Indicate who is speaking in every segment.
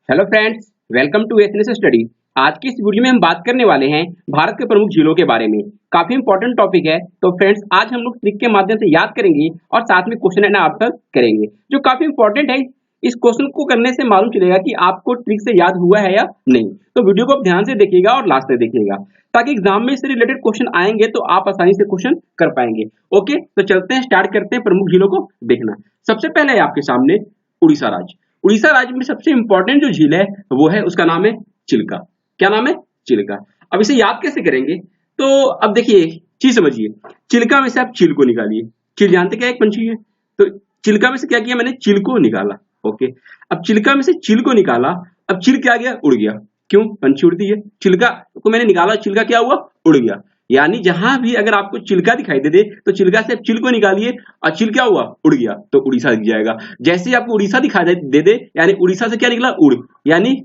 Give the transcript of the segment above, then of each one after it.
Speaker 1: Hello friends, welcome to एथनेस study. आज की इस वीडियो में हम बात करने वाले हैं भारत के प्रमुख झीलों के बारे में। काफी इंपॉर्टेंट टॉपिक है। तो फ्रेंड्स, आज हम लोग ट्रिक के माध्यम से याद करेंगे और साथ में क्वेश्चन एंड आंसर करेंगे, जो काफी इंपॉर्टेंट है। इस क्वेश्चन को करने से मालूम चलेगा कि आपको ट्रिक से याद हुआ है या नहीं। तो वीडियो को आप ध्यान से देखिएगा और लास्ट तक देखिएगा, ताकि एग्जाम में इससे रिलेटेड क्वेश्चन आएंगे तो आप आसानी से क्वेश्चन कर पाएंगे। ओके, तो चलते हैं, स्टार्ट करते हैं प्रमुख झीलों को देखना। सबसे पहले है आपके सामने उड़ीसा राज्य। उड़ीसा राज्य में सबसे इंपॉर्टेंट जो झील है वो है, उसका नाम है चिल्का। क्या नाम है? चिल्का। अब इसे याद कैसे करेंगे? तो अब देखिए, एक चीज समझिए। चिल्का में से आप चील को निकालिए। चील जानते क्या एक पंछी है? तो चिल्का में से क्या किया मैंने? चील को निकाला। ओके, अब चिल्का में से चील को निकाला। अब चील क्या गया? उड़ गया। क्यों? पंछी उड़ती है। चिल्का को मैंने निकाला, चिल्का क्या हुआ? उड़ गया। यानी जहां भी अगर आपको चिल्का दिखाई दे दे तो चिल्का से आप चील को निकालिए और चील क्या हुआ? उड़ गया, तो उड़ीसा दिख जाएगा। जैसे ही आपको उड़ीसा दिखाई दे दे यानी उड़ीसा से क्या निकला? उड़। यानी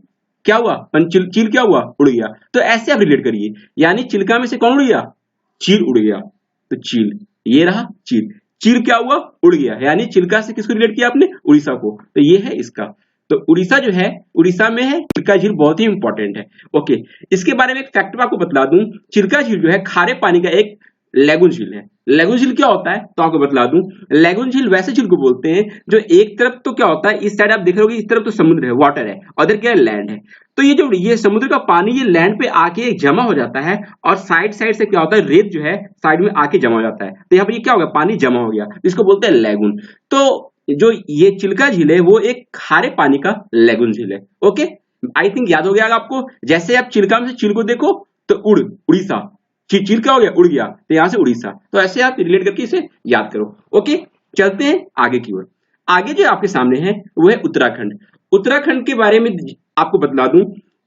Speaker 1: क्या हुआ? चील क्या हुआ? उड़ गया। तो ऐसे आप रिलेट करिए, यानी चिल्का में से कौन उड़ गया? चील उड़ गया। तो चील, ये रहा चील। चील क्या हुआ? उड़ गया। यानी चिल्का से किसको रिलेट किया आपने? उड़ीसा को। तो ये है इसका। तो उड़ीसा जो है, उड़ीसा में है चिल्का झील, बहुत ही इंपॉर्टेंट है। ओके, इसके बारे में एक फैक्ट मैं आपको बतला दूं। चिल्का झील जो है खारे पानी का एक लैगून झील है। लैगून झील क्या होता है तो आपको बतला दूं। लैगून झील वैसे झील को बोलते हैं जो एक तरफ तो क्या होता है, इस साइड आप देख रहे हो, इस तरफ तो समुद्र है, वाटर है, और इधर क्या है? लैंड है। तो ये जो ये समुद्र का पानी ये लैंड पे आके जमा हो जाता है, और साइड साइड से क्या होता है? रेत जो है साइड में आके जमा हो जाता है। तो यहाँ पर ये क्या हो गया? पानी जमा हो गया, इसको बोलते हैं लैगून। तो जो ये चिल्का झील है वो एक खारे पानी का लैगून झील है। ओके, आई थिंक याद हो गया आपको। जैसे आप चिल्का में से चील को देखो तो उड़ीसा। चील क्या हो गया? उड़ गया, तो यहां से उड़ीसा। तो ऐसे आप रिलेट करके इसे याद करो। ओके, चलते हैं आगे की ओर। आगे जो आपके सामने है वो है उत्तराखंड। उत्तराखंड के बारे में आपको बतला दूं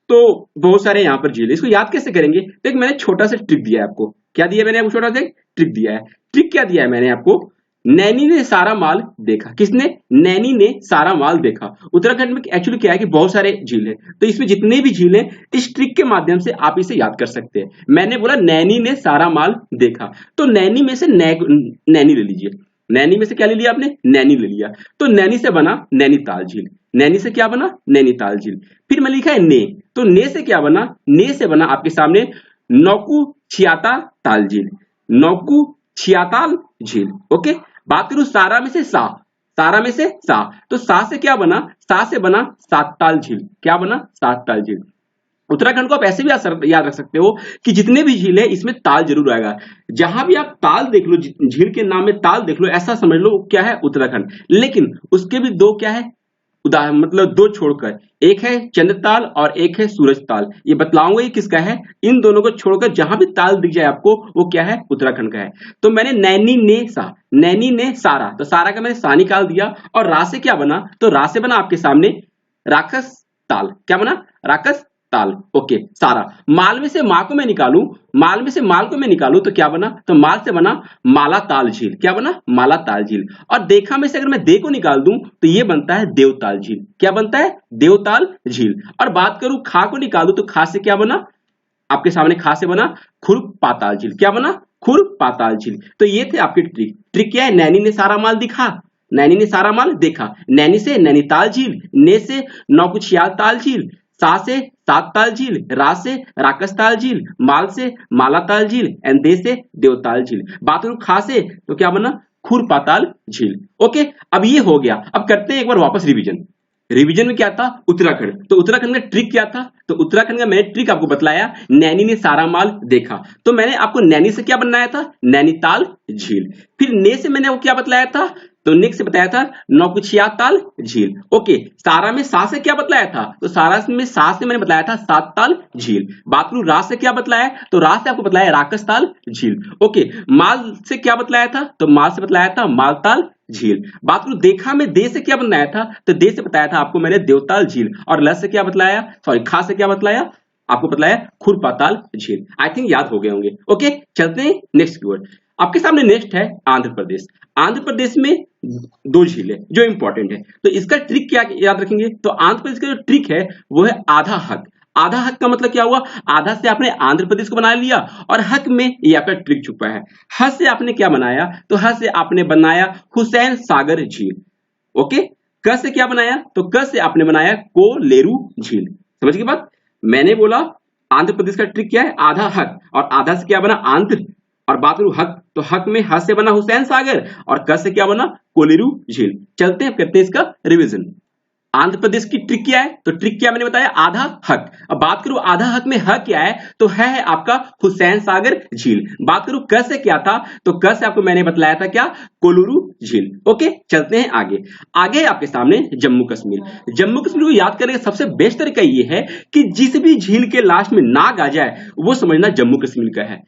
Speaker 1: तो बहुत सारे यहाँ पर झील है। इसको याद कैसे करेंगे? तो एक मैंने छोटा सा ट्रिक दिया है आपको। क्या दिया मैंने आपको? छोटा सा ट्रिक दिया है। ट्रिक क्या दिया है मैंने आपको? नैनी ने सारा माल देखा। किसने? नैनी ने सारा माल देखा। उत्तराखंड में एक्चुअली क्या है कि बहुत सारे झील है, तो इसमें जितने भी झील है इस ट्रिक के माध्यम से आप इसे याद कर सकते हैं। मैंने बोला नैनी ने सारा माल देखा, तो नैनी में से नैनी ले लीजिए। नैनी में से क्या ले लिया आपने? नैनी ले लिया। तो नैनी से बना नैनीताल झील। नैनी से क्या बना? नैनीताल झील। फिर मैं लिखा है ने, तो ने से क्या बना? ने से बना आपके सामने नौकू छियाता ताल झील। नौकू छियाताल झील। ओके, बात करूं सारा में से सा। सारा में से सा, तो सा से क्या बना? सा से बना सातताल झील। क्या बना? सातताल झील। उत्तराखंड को आप ऐसे भी याद रख सकते हो कि जितने भी झील है इसमें ताल जरूर आएगा। जहां भी आप ताल देख लो, झील के नाम में ताल देख लो, ऐसा समझ लो क्या है? उत्तराखंड। लेकिन उसके भी दो क्या है उदाहरण, मतलब दो छोड़कर, एक है चंद्रताल और एक है सूरज ताल। ये बतलाऊंगा ये किसका है। इन दोनों को छोड़कर जहां भी ताल दिख जाए आपको वो क्या है? उत्तराखंड का है। तो मैंने नैनी ने सा, नैनी ने सारा, तो सारा का मैंने सा निकाल दिया। और रा से क्या बना? तो रा से बना आपके सामने राक्षस ताल। क्या बना? राक्षस ताल। ओके, सारा। माल में से मां को मैं निकालूं, माल में से माल को मैं निकालूं तो क्या बना? तो माल से बना माला ताल झील। क्या बना? माला ताल झील। और देखा में से अगर मैं दे को निकाल दूं तो ये बनता है देवताल झील। क्या बनता है? देवताल झील। और बात करूं खा को निकाल दूं तो खा से क्या बना? आपके सामने खा से बना खुर पाताल झील। क्या बना? खुर पाताल झील। तो ये थे आपके ट्रिक। ट्रिक क्या है? नैनी ने सारा माल दिखा, नैनी ने सारा माल देखा। नैनी से नैनीताल झील, ने से नौकुचियाल ताल झील, सा से सातताल झील, रा से राकसताल झील, माल से मालाताल झील, एंड दे से देवताल झील। बात करूं खा से तो क्या बना? खुर पाताल झील। ओके, अब ये हो गया। अब करते हैं एक बार वापस रिवीजन। रिवीजन में क्या था? उत्तराखंड। तो उत्तराखंड का ट्रिक क्या था? तो उत्तराखंड का मैंने ट्रिक आपको बतलाया, नैनी ने सारा माल देखा। तो मैंने आपको नैनी से क्या बनाया था? नैनीताल झील। फिर ने से मैंने वो क्या बतलाया था? तो नेक्स्ट से बताया था नौकुचियाताल झील। ओके, सारा में सा से क्या बतलाया था? तो सारा में सा से मैंने बताया था सातताल झील। बात करूं रा से क्या बतलाया? तो रा से आपको बतलाया राकसताल झील। ओके, माल से क्या बतलाया था? तो माल से बतलाया था मालताल झील। बात करूं देखा में दे से क्या बनाया था? तो दे से बताया था आपको मैंने देवताल झील। और ल से क्या बतलाया? सॉरी, खा से क्या बतलाया? आपको बतलाया खुरपाताल झील। आई थिंक याद हो गए होंगे। ओके, चलते हैं नेक्स्ट की ओर। आपके सामने नेक्स्ट है आंध्र प्रदेश। आंध्र प्रदेश में दो झील है जो इंपॉर्टेंट है। तो इसका ट्रिक क्या याद रखेंगे? तो आंध्र प्रदेश का जो ट्रिक है वो है आधा हक। आधा हक का मतलब क्या हुआ? आधा से आपने आंध्र प्रदेश को बना लिया, और हक में ये आपका ट्रिक छुपा है। ह से आपने क्या बनाया? तो ह से आपने बनाया हुसैन सागर झील। ओके, क से क्या बनाया, तो क से आपने बनाया कोलेरू झील। समझ गए बात। मैंने बोला आंध्र प्रदेश का ट्रिक क्या है, आधा हक, और आधा से क्या बना आंध्र, और बात करूं हक तो हक में ह से बना हुसैन सागर, और क से क्या बना कोलेरू झील। चलते हैं करते हैं इसका रिवीजन। आंध्र प्रदेश की ट्रिक क्या है, तो ट्रिक क्या मैंने बताया, आधा हक। अब बात करूं आधा हक में ह क्या है, तो है आपका हुसैन सागर झील। बात करूं क से क्या था, तो क से आपको मैंने बतलाया था क्या, कोलुरु झील। ओके चलते हैं आगे। आगे आपके सामने जम्मू कश्मीर। जम्मू कश्मीर को याद करने का सबसे बेस्ट तरीका ये है कि जिस भी झील के लास्ट में नाग आ जाए वो समझना जम्मू कश्मीर का है।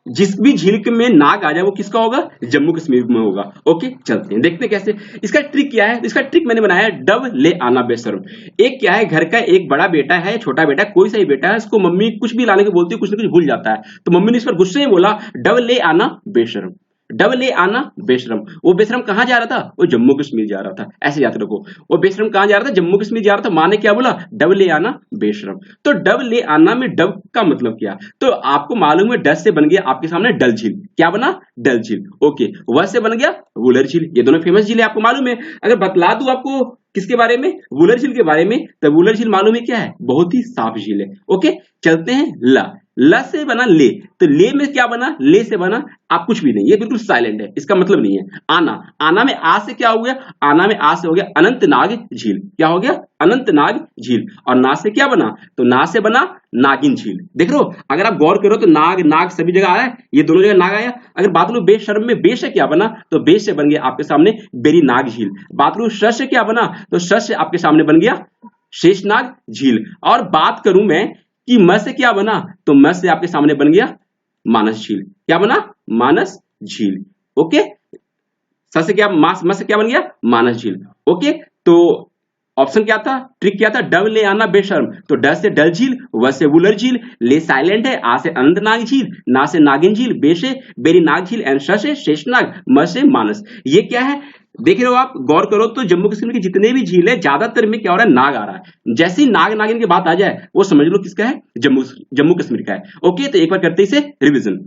Speaker 1: जिस भी झील में नाग आ जाए वो किसका होगा, जम्मू कश्मीर में होगा। ओके चलते हैं देखते हैं कैसे। इसका ट्रिक क्या है, इसका ट्रिक मैंने बनाया डब ले आना बेशर्म। एक क्या है, घर का एक बड़ा बेटा है, छोटा बेटा, कोई सा ही बेटा है, उसको मम्मी कुछ भी लाने को बोलती है, कुछ ना कुछ भूल जाता है, तो मम्मी ने इस पर गुस्से में बोला डब ले आना बेशर्म। डब ले आना बेशरम। वो बेशरम कहां जा रहा था, वो जम्मू कश्मीर जा रहा था। ऐसे याद रखो, वो बेशरम कहां जा रहा था, जम्मू कश्मीर जा रहा था। मां ने क्या बोला, डब ले आना बेशरम। तो डब ले आना में डब का मतलब क्या, तो आपको मालूम है डब से बन गया आपके सामने डल झील। क्या बना, डल झील। ओके वह से बन गया वुलर झील। ये दोनों फेमस झील है, आपको मालूम है। अगर बतला दूं आपको किसके बारे में, वुलर झील के बारे में, तो वुलर झील मालूम है क्या है, बहुत ही साफ झील है। ओके चलते हैं ल से बना ले, तो ले में क्या बना, ले से बना आप कुछ भी नहीं, ये बिल्कुल साइलेंट है, इसका मतलब नहीं है। आना, आना में आ से क्या हो गया, आना में आ से हो गया अनंतनाग झील। क्या हो गया, अनंतनाग झील। और ना से क्या बना, तो ना से बना नागिन झील। देख लो अगर आप गौर करो तो नाग नाग सभी जगह आ रहा है, ये दोनों जगह नाग आया। अगर बात करूं बेशर्म में, बे से क्या बना, तो बे से बन गया आपके सामने बेरी नाग झील। बात करूं श से क्या बना, तो श से आपके सामने बन गया शेषनाग झील। और बात करूं मैं कि म से क्या बना, तो म से आपके सामने बन गया मानस झील। क्या बना, मानस झील। ओके स से क्या, म से क्या बन गया, मानस झील। ओके तो ऑप्शन क्या था, ट्रिक क्या था, डब ले आना बेशर्म। तो ड से डल झील, व से वुलर झील, ले साइलेंट है, आ से अनंतनाग झील, ना से नागिन झील, बे से बेरी नाग झील, एंड श से शेषनाग, म से मानस। ये क्या है देख रहे हो आप, गौर करो तो जम्मू कश्मीर के जितने भी झील है ज्यादातर में क्या हो रहा है, नाग आ रहा है। जैसे ही नाग नागिन की बात आ जाए वो समझ लो किसका है, जम्मू कश्मीर का है। ओके तो एक बार करते इसे रिवीजन।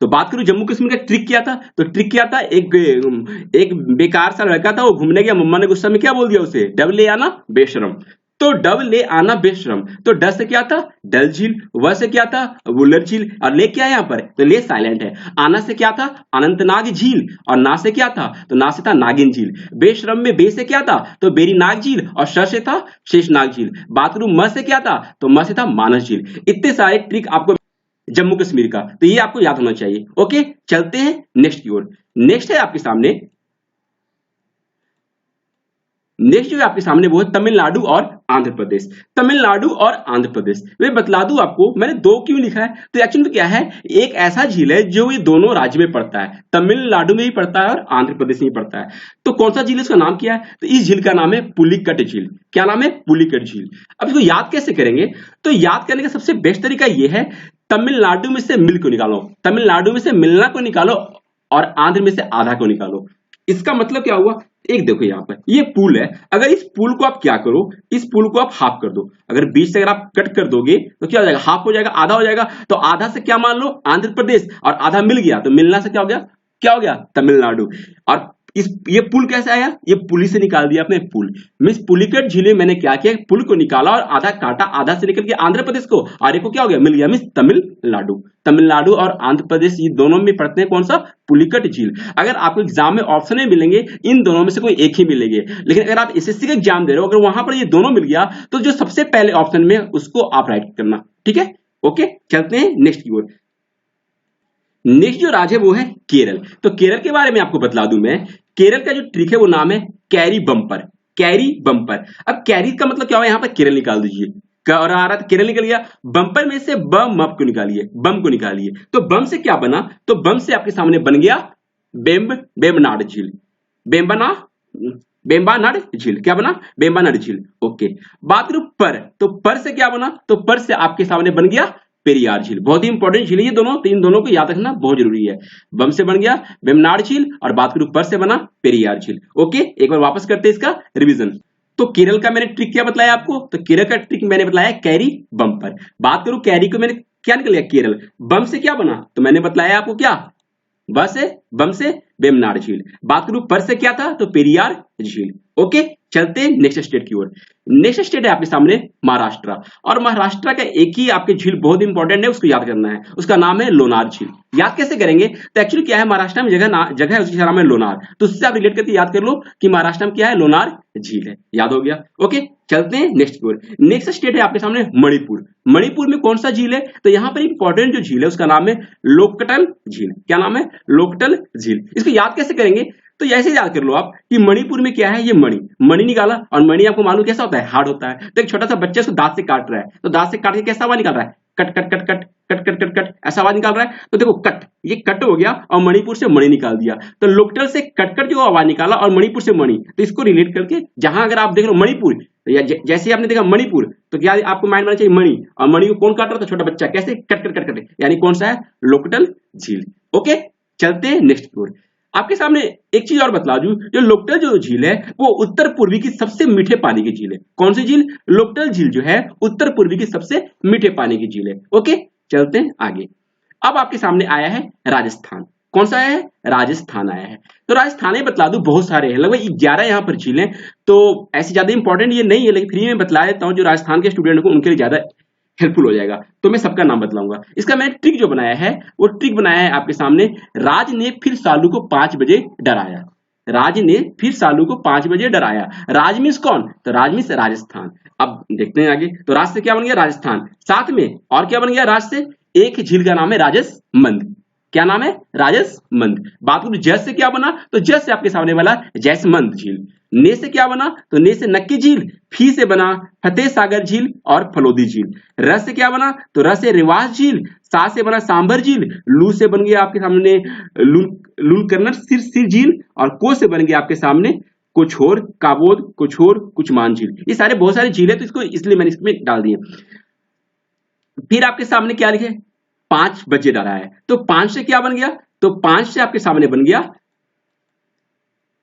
Speaker 1: तो बात करूं जम्मू कश्मीर का ट्रिक क्या था, तो ट्रिक क्या था, एक बेकार सा लड़का था, वो घूमने गया, मम्मा ने गुस्सा में क्या बोल दिया उसे, डब ले आना बेशरम। तो डब ले आना बेशरम, तो ड से क्या था, डल झील, व से क्या था, वुलर झील, और ले क्या है यहाँ पर, तो ले साइलेंट है। आना से क्या था, अनंतनाग झील, और ना से क्या था, तो ना से था नागिन झील। बेशरम में बे से क्या था, तो बेरी नाग झील, और श से था शेषनाग झील। बात करूं म से क्या था, तो म से था मानस झील। इतने सारे ट्रिक आपको जम्मू कश्मीर का, तो ये आपको याद होना चाहिए। ओके चलते हैं नेक्स्ट की ओर। नेक्स्ट है आपके सामने, नेक्स्ट जो आपके सामने वो है तमिलनाडु और आंध्र प्रदेश। तमिलनाडु और आंध्र प्रदेश, वे बतला दूं आपको मैंने दो क्यों लिखा है, तो एक्चुअली में क्या है, एक ऐसा झील है जो ये दोनों राज्य में पड़ता है, तमिलनाडु में भी पड़ता है और आंध्र प्रदेश में भी पड़ता है। तो कौन सा झील, इसका नाम क्या है, तो इस झील का नाम है पुलिकट झील। क्या नाम है, पुलिकट झील। अब इसको याद कैसे करेंगे, तो याद करने का सबसे बेस्ट तरीका यह है, तमिलनाडु में से मिल को निकालो, तमिलनाडु में से मिलना को निकालो, और आंध्र में से आधा को निकालो। इसका मतलब क्या हुआ, एक देखो यहां पर ये पुल है, अगर इस पुल को आप क्या करो, इस पुल को आप हाफ कर दो। अगर बीच से अगर आप कट कर दोगे तो क्या हो जाएगा, हाफ हो जाएगा, आधा हो जाएगा। तो आधा से क्या मान लो, आंध्र प्रदेश, और आधा मिल गया, तो मिलना से क्या हो गया, क्या हो गया, तमिलनाडु। और ये पुल कैसे आया, ये पुली से निकाल दिया आपने पुल। मींस पुलिकट झील मैंने क्या किया, पुल को निकाला और आधा काटा, आधा से निकल के आंध्र प्रदेश को, और एक को क्या हो गया, मिल गया, मींस तमिलनाडु। तमिलनाडु और आंध्र प्रदेश ये दोनों में पड़ते हैं कौन सा, पुलिकट झील। अगर आपको एग्जाम में ऑप्शन में मिलेंगे इन दोनों में से कोई एक ही मिलेंगे, लेकिन अगर आप एसएससी का एग्जाम दे रहे हो, अगर वहां पर ये दोनों मिल गया तो जो सबसे पहले ऑप्शन में उसको आप राइट करना, ठीक है। ओके चलते हैं नेक्स्ट की ओर। नेक्स्ट जो राज्य है वो है केरल। तो केरल के बारे में आपको बतला दूं मैं, केरल का जो ट्रिक है वो नाम है कैरी बम्पर। कैरी बम्पर, अब कैरी का मतलब क्या हुआ, यहां पर केरल निकाल दीजिए, और आ रहा था केरल निकल गया, बम्पर में से बम को निकालिए, बम को निकालिए। तो बम से क्या बना, तो बम से आपके सामने बन गया बेम्बनाड झील, बेम्बानाड झील। क्या बना, बेम्बानाड झील। ओके बात करूं पर, तो पर से क्या बना, तो पर से आपके सामने बन गया पेरियार झील। बहुत ही इंपॉर्टेंट झील है ये दोनों, तो इन दोनों को याद रखना बहुत जरूरी है। बम से बन गया बेम्बनाड झील, और बात करूं पर से बना पेरियार झील। ओके एक बार वापस करते हैं इसका रिवीजन। तो केरल का मैंने ट्रिक क्या बताया आपको, तो केरल का ट्रिक मैंने बताया कैरी बम्पर। बात करूं कैरी को मैंने क्या निकल गया केरल, बम से क्या बना, तो मैंने बताया आपको क्या, बस है बम से वेम्बनाड झील। बात करूं पर से क्या था, तो पेरियार झील। ओके, चलते हैं नेक्स्ट स्टेट की ओर। नेक्स्ट स्टेट है आपके सामने महाराष्ट्र, और महाराष्ट्र का एक ही आपके झील बहुत इंपॉर्टेंट है, उसको याद करना है, उसका नाम है लोनार झील। याद कैसे करेंगे, तो एक्चुअली क्या है, महाराष्ट्र में जगह है, उसका नाम है लोनार, तो उससे आप रिलेट करके याद कर लो कि महाराष्ट्र में क्या है, लोनार झील है। याद हो गया। ओके, चलते हैं नेक्स्ट की ओर। नेक्स्ट स्टेट है आपके सामने मणिपुर। मणिपुर में कौन सा झील है, तो यहाँ पर इंपॉर्टेंट जो झील है उसका नाम है लोकटल झील। क्या नाम है, लोकटल झील। इसको याद कैसे करेंगे, तो ऐसे याद कर लो आप कि मणिपुर में क्या है, ये मणि निकाला, और मणि आपको मालूम कैसा होता है, हार्ड होता है। तो एक छोटा सा बच्चा उसको दांत से काट रहा है, तो दांत से काट के कैसा आवाज निकाल रहा है, cut cut cut cut cut cut cut cut, ऐसा आवाज निकाल रहा है। तो देखो कट, ये कट हो गया और मणिपुर से मणि निकाल दिया, तो लोकटल से कट कट जो आवाज निकाला और मणिपुर से मणि, तो इसको रिलेट करके जहां अगर आप देख लो मणिपुर, या जैसे आपने देखा मणिपुर, तो क्या आपको माइंड में चाहिए मणि, और मणि को कौन काट रहा था, छोटा बच्चा, कैसे, कट कट कट कट, यानी कौन सा है, लोकटल झील। ओके, चलते हैं नेक्स्ट की ओर। आपके सामने एक चीज और बतला दूं, जो लोकटल जो झील है वो उत्तर पूर्वी की सबसे मीठे पानी की झील है। कौन सी झील, लोकटल झील जो है उत्तर पूर्वी की सबसे मीठे पानी की झील है। ओके, चलते हैं आगे। अब आपके सामने आया है राजस्थान। कौन सा आया है, राजस्थान आया है। तो राजस्थान में बतला दूं बहुत सारे हैं, लगभग 11 यहाँ पर झील हैं, तो ऐसी ज्यादा इंपॉर्टेंट ये नहीं है, लेकिन फ्री में बतला देता हूँ जो राजस्थान के स्टूडेंट को उनके लिए ज्यादा हेल्पफुल हो जाएगा। तो मैं सबका नाम बतलाऊंगा। इसका मैंने ट्रिक जो बनाया है वो ट्रिक बनाया है आपके सामने, राज ने फिर सालू को 5 बजे डराया। राज ने फिर सालू को 5 बजे डराया। राज मीन्स कौन, तो राज मीन्स राजस्थान। अब देखते हैं आगे, तो राज से क्या बन गया, राजस्थान, साथ में और क्या बन गया, राज से एक झील का नाम है राजसमंद। क्या नाम है, राजसमंद। बात करूं जस से क्या बना, तो जस से आपके सामने वाला जैसमंद झील। ने से क्या बना, तो ने से नक्की झील। फी से बना फतेह सागर झील और फलोदी झील। र से क्या बना, तो र से रिवास झील। सा से बना सांबर झील। लू से बन गया आपके सामने लूलकरनर सिर झील, और को से बन गया आपके सामने कुछोर काबोद कुछोर कुचमान झील। ये सारे बहुत सारे झील है, तो इसको इसलिए मैंने इसमें डाल दिए। फिर आपके सामने क्या लिखे, 5 बजे डरा है, तो 5 से क्या बन गया, तो 5 से आपके सामने बन गया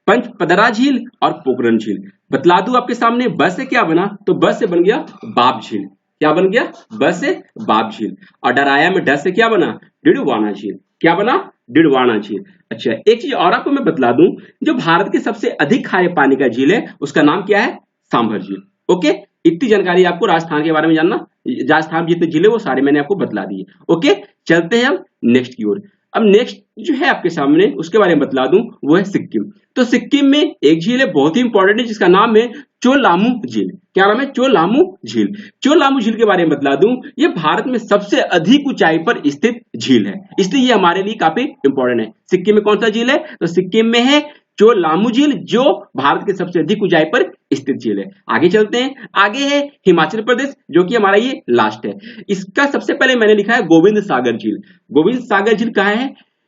Speaker 1: पंचपदरा झील और पोखरण झील। बतला दूं आपके सामने, ब से क्या बना, तो ब से बन गया बाप झील। क्या बन गया, ब से बाप झील। और डराया में ड से क्या बना, डिडवाना झील। क्या बना, डिडवाना झील। अच्छा, एक चीज और आपको मैं बतला दूं, जो भारत के सबसे अधिक खारे पानी का झील है उसका नाम क्या है, सांभर झील। ओके, इतनी जानकारी आपको राजस्थान के बारे में जानना, राजस्थान जितने जिले वो सारे मैंने आपको बतला दिए। ओके, चलते हैं अब नेक्स्ट की ओर। अब नेक्स्ट जो है आपके सामने उसके बारे में बतला दूं, वो है सिक्किम। तो सिक्किम में एक झील है बहुत ही इंपॉर्टेंट है, जिसका नाम है चोलामू झील। क्या नाम है, चोलामू झील। चोलामू झील के बारे में बतला दूं, ये भारत में सबसे अधिक ऊंचाई पर स्थित झील है, इसलिए ये हमारे लिए काफी इंपॉर्टेंट है। सिक्किम में कौन सा झील है, तो सिक्किम में है चोलामू झील, जो भारत के सबसे अधिक ऊंचाई पर स्थित झील है। आगे चलते हैं, आगे है हिमाचल प्रदेश, जो कि हमारा ये लास्ट है। इसका सबसे पहले मैंने लिखा है गोविंद सागर झील। गोविंद सागर झील कहाँ है,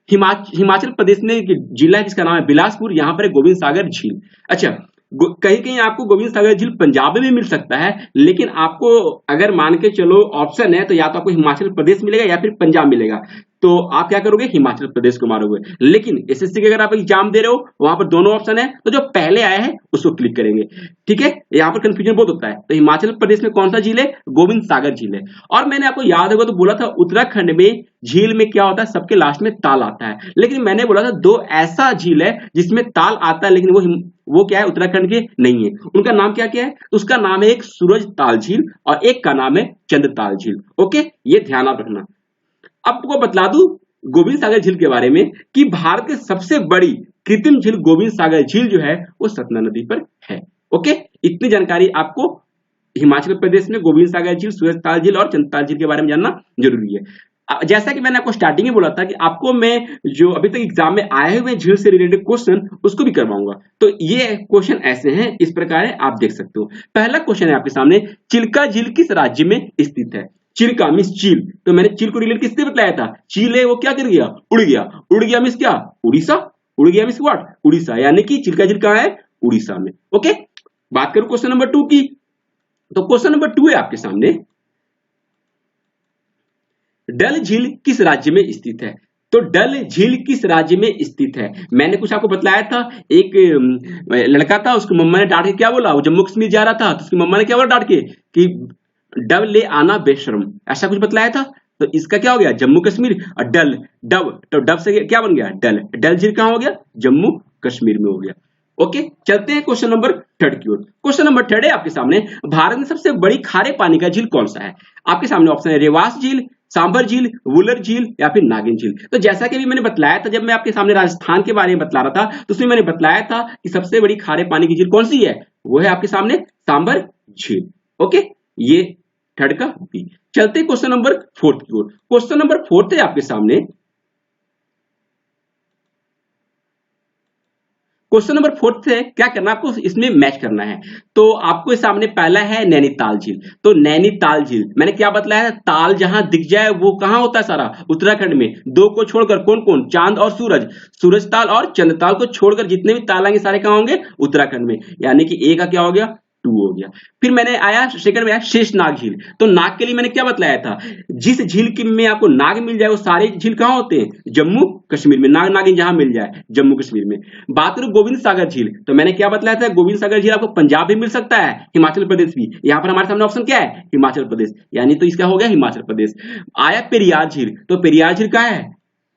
Speaker 1: हिमाचल प्रदेश में जिला है जिसका नाम है बिलासपुर, यहां पर है गोविंद सागर झील। अच्छा, कहीं कहीं आपको गोविंद सागर झील पंजाब में भी मिल सकता है, लेकिन आपको अगर मान के चलो ऑप्शन है, तो या तो आपको हिमाचल प्रदेश मिलेगा या फिर पंजाब मिलेगा, तो आप क्या करोगे, हिमाचल प्रदेश को मारोगे। लेकिन एसएससी के अगर आप एग्जाम दे रहे हो, वहां पर दोनों ऑप्शन है, तो जो पहले आया है उसको क्लिक करेंगे। ठीक है, यहाँ पर कंफ्यूजन बहुत होता है। तो हिमाचल प्रदेश में कौन सा झील है, गोविंद सागर झील है। और मैंने आपको याद होगा तो बोला था उत्तराखंड में झील में क्या होता है, सबके लास्ट में ताल आता है, लेकिन मैंने बोला था 2 ऐसा झील है जिसमें ताल आता है, लेकिन वो क्या है, उत्तराखंड के नहीं है। उनका नाम क्या क्या है, तो उसका नाम है एक सूरज ताल झील और एक का नाम है चंद्रताल झील। ओके, ये ध्यान आप रखना। आपको बतला दूं गोविंद सागर झील के बारे में कि भारत की सबसे बड़ी कृत्रिम झील गोविंद सागर झील जो है वो सतना नदी पर है। ओके, इतनी जानकारी आपको हिमाचल प्रदेश में गोविंद सागर झील, सूरजताल झील और चंद्रताल झील के बारे में जानना जरूरी है। जैसा कि मैंने आपको स्टार्टिंग में बोला था कि आपको मैं जो अभी तक एग्जाम में आए हुए झील से रिलेटेड क्वेश्चन उसको भी करवाऊंगा। तो ये क्वेश्चन ऐसे हैं, इस प्रकार है, आप देख सकते हो। पहला क्वेश्चन है आपके सामने, चिल्का झील किस राज्य में स्थित है। चिल्का मीन्स चील, तो मैंने चील को रिलेट किससे बताया था, चील है वो क्या कर गया, उड़ गया। उड़ गया मीन्स क्या, उड़ीसा। उड़ गया मीन्स व्हाट, उड़ीसा, यानी कि चिल्का झील कहां है, उड़ीसा में। ओके, बात करूं क्वेश्चन नंबर 2 की, तो क्वेश्चन नंबर 2 है आपके सामने, डल झील किस राज्य में स्थित है। तो डल झील किस राज्य में स्थित है, मैंने कुछ आपको बतलाया था। एक लड़का था, उसकी मम्मा ने डांट के क्या बोला, वो जम्मू कश्मीर जा रहा था, तो उसकी मम्मा ने क्या बोला डांट के कि डब ले आना बेशरम, ऐसा कुछ बतलाया था। तो इसका क्या हो गया, जम्मू कश्मीर। और डल, डब, तो डब से क्या बन गया, डल। डल झील कहां हो गया, जम्मू कश्मीर में हो गया। ओके, चलते हैं क्वेश्चन नंबर 3 की ओर। क्वेश्चन नंबर 3 है आपके सामने, भारत में सबसे बड़ी खारे पानी का झील कौन सा है। आपके सामने ऑप्शन है रेवास झील, सांभर झील, वुलर झील या फिर नागिन झील। तो जैसा कि अभी मैंने बतलाया था, जब मैं आपके सामने राजस्थान के बारे में बतला रहा था, तो उसमें मैंने बतलाया था कि सबसे बड़ी खारे पानी की झील कौन सी है, वो है आपके सामने सांभर झील। ओके, ये 3 का बी। चलते क्वेश्चन नंबर 4 की ओर। क्वेश्चन नंबर 4 है आपके सामने, क्वेश्चन नंबर 4 से क्या करना है आपको, इसमें मैच करना है। तो आपको इस सामने पहला है नैनीताल झील। तो नैनीताल झील मैंने क्या बतलाया है, ताल जहां दिख जाए वो कहां होता है, सारा उत्तराखंड में। दो को छोड़कर, कौन कौन, चांद और सूरज, सूरज ताल और चंद्र ताल को छोड़कर जितने भी ताल आएंगे सारे कहां होंगे, उत्तराखंड में। यानी कि ए का क्या हो गया, 2 हो गया। फिर मैंने आया सेकंड में आया शेषनाग झील। तो नाग के लिए मैंने क्या बतलाया था, जिस झील की में आपको नाग मिल जाए वो सारे झील कहां होते हैं, जम्मू कश्मीर में। नाग नागिन जहां मिल जाए जम्मू कश्मीर में। बात करूं गोविंद सागर झील, तो मैंने क्या बतलाया था, गोविंद सागर झील आपको पंजाब भी मिल सकता है, हिमाचल प्रदेश भी। यहां पर हमारे सामने ऑप्शन क्या है, हिमाचल प्रदेश। यानी तो इसका हो गया हिमाचल प्रदेश। आया पेरियार झील, तो पेरियार झील कहां है,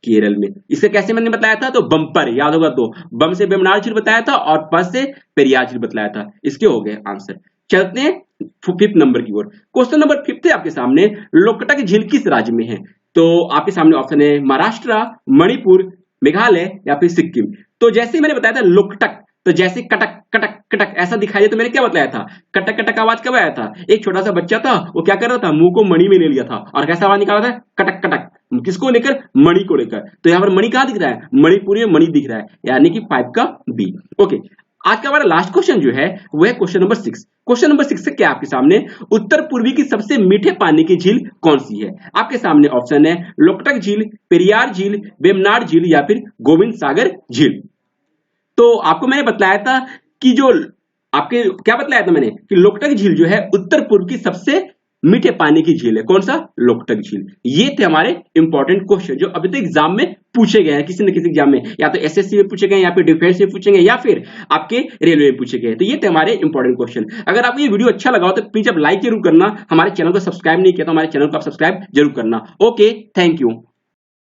Speaker 1: केरल में। इसे कैसे मैंने बताया था, तो बम्पर याद होगा, तो बम से बेमनार झील बताया था और पस से पेरियार झील बतलाया था। इसके हो गए आंसर। चलते हैं 5th नंबर की ओर। क्वेश्चन नंबर 5 है आपके सामने, लोकटक झील किस राज्य में है। तो आपके सामने ऑप्शन है महाराष्ट्र, मणिपुर, मेघालय या फिर सिक्किम। तो जैसे मैंने बताया था लोकटक, तो जैसे कटक कटक कटक ऐसा दिखाई दे, तो मैंने क्या बताया था, कटक कटक आवाज कब आया था, एक छोटा सा बच्चा था वो क्या कर रहा था, मुंह को मणि में ले लिया था और कैसा आवाज निकाला था, कटक कटक। किसको लेकर, मणि को लेकर। तो यहाँ पर मणि कहां दिख रहा है, मणिपुरी में मणि दिख रहा है। यानी कि 5 का बी। ओके, आज का हमारा लास्ट क्वेश्चन जो है वो है क्वेश्चन नंबर 6। क्वेश्चन नंबर 6 से क्या आपके सामने, उत्तर पूर्वी की सबसे मीठे पानी की झील कौन सी है। आपके सामने ऑप्शन है लोकटक झील, पेरियार झील, वेमनाड झील या फिर गोविंद सागर झील। तो आपको मैंने बतलाया था कि जो आपके क्या बतलाया था मैंने, कि लोकटक झील जो है उत्तर पूर्व की सबसे मीठे पानी की झील है। कौन सा, लोकटक झील। ये थे हमारे इंपॉर्टेंट क्वेश्चन जो अभी तक एग्जाम में पूछे गए हैं, किसी न किसी एग्जाम में, या तो एसएससी में पूछे गए, या फिर डिफेंस में पूछेंगे, या फिर आपके रेलवे में पूछे गए। तो ये थे हमारे इंपॉर्टेंट क्वेश्चन। अगर आपको ये वीडियो अच्छा लगा हो तो प्लीज आप लाइक जरूर करना, हमारे चैनल को सब्सक्राइब नहीं किया तो हमारे चैनल को आप सब्सक्राइब जरूर करना। Okay, thank you.